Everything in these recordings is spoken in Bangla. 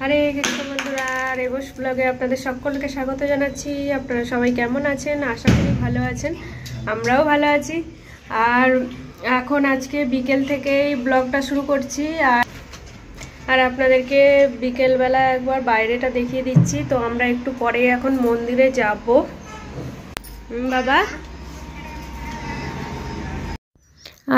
হরে কৃষ্ণ বন্ধুরা, রেবস ব্লগে আপনাদের সকলকে স্বাগত জানাচ্ছি। আপনারা সবাই কেমন আছেন? আশা করি ভালো আছেন, আমরাও ভালো আছি। আর এখন আজকে বিকেল থেকেই ব্লগটা শুরু করছি। আর আপনাদেরকে বিকেলবেলা একবার বাইরেটা দেখিয়ে দিচ্ছি। তো আমরা একটু পরে এখন মন্দিরে যাব। বাবা,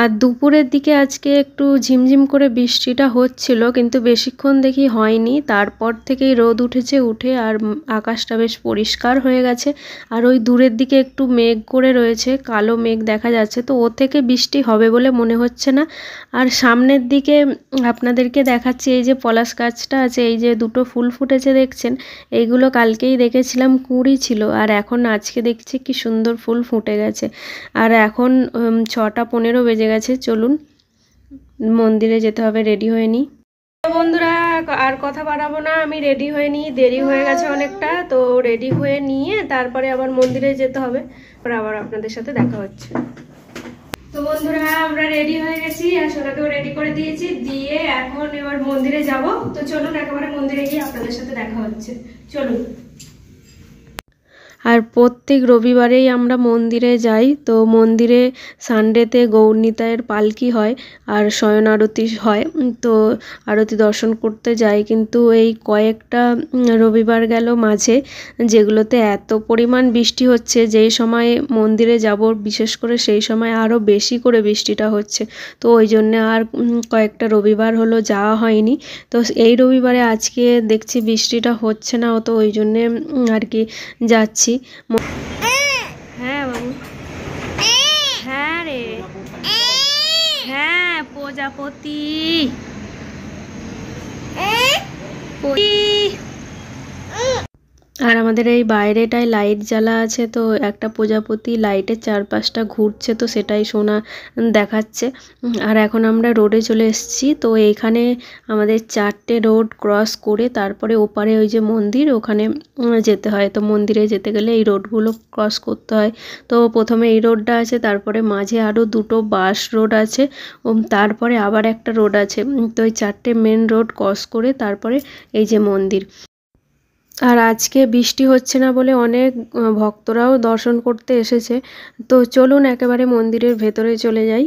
আর দুপুরের দিকে আজকে একটু ঝিমঝিম করে বৃষ্টিটা হচ্ছিল, কিন্তু বেশিক্ষণ দেখি হয়নি। তারপর থেকেই রোদ উঠেছে, উঠে আর আকাশটা বেশ পরিষ্কার হয়ে গেছে। আর ওই দূরের দিকে একটু মেঘ করে রয়েছে, কালো মেঘ দেখা যাচ্ছে, তো ও থেকে বৃষ্টি হবে বলে মনে হচ্ছে না। আর সামনের দিকে আপনাদেরকে দেখাচ্ছি, এই যে পলাশ গাছটা আছে, এই যে দুটো ফুল ফুটেছে দেখছেন, এইগুলো কালকেই দেখেছিলাম কুঁড়ি ছিল, আর এখন আজকে দেখছি কি সুন্দর ফুল ফুটে গেছে। আর এখন 6:15 বেজে গেছে। চলুন মন্দিরে যেতে হবে, রেডি হয়ে নিই। বন্ধুরা, আর কথা বাড়াবো না, আমি রেডি হয়ে নিই, দেরি হয়ে গেছে অনেকটা। তো রেডি হয়ে নিয়ে তারপরে আবার মন্দিরে যেতে হবে, আবার আপনাদের সাথে দেখা হচ্ছে। তো বন্ধুরা, আমরা রেডি হয়ে গেছি, আর সোনাকেও রেডি করে দিয়েছি, দিয়ে এখন এবার মন্দিরে যাব। তো চলুন একেবারে মন্দিরে গিয়ে আপনাদের সাথে দেখা হচ্ছে, চলুন। আর প্রত্যেক রবিবারেই আমরা মন্দিরে যাই। তো মন্দিরে সানডেতে গৌরনিতাইয়ের পালকি হয় আর শয়ন আরতি হয়, তো আরতি দর্শন করতে যাই। কিন্তু এই কয়েকটা রবিবার গেল মাঝে, যেগুলোতে এত পরিমাণ বৃষ্টি হচ্ছে, যেই সময় মন্দিরে যাব বিশেষ করে সেই সময় আরও বেশি করে বৃষ্টিটা হচ্ছে। তো ওই জন্যে আর কয়েকটা রবিবার হলো যাওয়া হয়নি। তো এই রবিবারে আজকে দেখছি বৃষ্টিটা হচ্ছে না, তো ওই জন্যে আর কি যাচ্ছি। হ্যাঁ বাবু, হ্যাঁ রে, হ্যাঁ প্রজাপতি। আর আমাদের এই বাইরেটায় লাইট জ্বালা আছে, তো একটা প্রজাপতি লাইটের চারপাশটা ঘুরছে, তো সেটাই সোনা দেখাচ্ছে। আর এখন আমরা রোডে চলে এসেছি। তো এইখানে আমাদের 4টে রোড ক্রস করে তারপরে ওপারে ওই যে মন্দির, ওখানে যেতে হয়। তো মন্দিরে যেতে গেলে এই রোডগুলো ক্রস করতে হয়। তো প্রথমে এই রোডটা আছে, তারপরে মাঝে আরও দুটো বাস রোড আছে, তারপরে আবার একটা রোড আছে। তো এই 4টে মেন রোড ক্রস করে তারপরে এই যে মন্দির। আর আজকে বৃষ্টি হচ্ছে না বলে অনেক ভক্তরাও দর্শন করতে এসেছে। তো চলুন একেবারে মন্দিরের ভেতরে চলে যাই।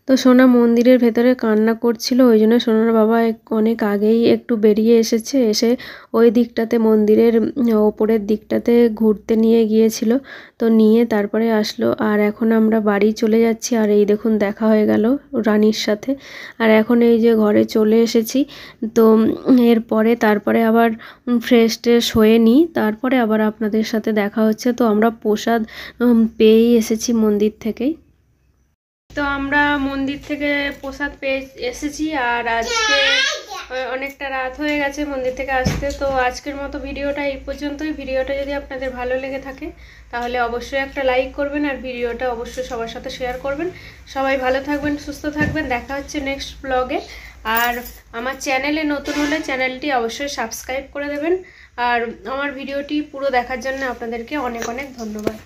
তো সোনা মন্দিরের ভেতরে কান্না করছিল, ওই জন্য সোনার বাবা অনেক আগেই একটু বেরিয়ে এসেছে, এসে ওই দিকটাতে মন্দিরের ওপরের দিকটাতে ঘুরতে নিয়ে গিয়েছিল। তো নিয়ে তারপরে আসলো, আর এখন আমরা বাড়ি চলে যাচ্ছি। আর এই দেখুন দেখা হয়ে গেল রানীর সাথে। আর এখন এই যে ঘরে চলে এসেছি। তো এরপরে তারপরে আবার ফ্রেশ ট্রেশ হয়ে নিই, তারপরে আবার আপনাদের সাথে দেখা হচ্ছে। তো আমরা প্রসাদ পেয়েই এসেছি মন্দির থেকেই। তো আমরা মন্দির থেকে প্রসাদ পেয়ে এসেছি, আর আজকে অনেকটা রাত হয়ে গেছে মন্দির থেকে আসতে। তো আজকের মতো ভিডিওটা এই পর্যন্তই। ভিডিওটা যদি আপনাদের ভালো লেগে থাকে তাহলে অবশ্যই একটা লাইক করবেন, আর ভিডিওটা অবশ্যই সবার সাথে শেয়ার করবেন। সবাই ভালো থাকবেন, সুস্থ থাকবেন, দেখা হচ্ছে নেক্সট ব্লগে। আর আমার চ্যানেলে নতুন হলে চ্যানেলটি অবশ্যই সাবস্ক্রাইব করে দেবেন। আর আমার ভিডিওটি পুরো দেখার জন্য আপনাদেরকে অনেক অনেক ধন্যবাদ।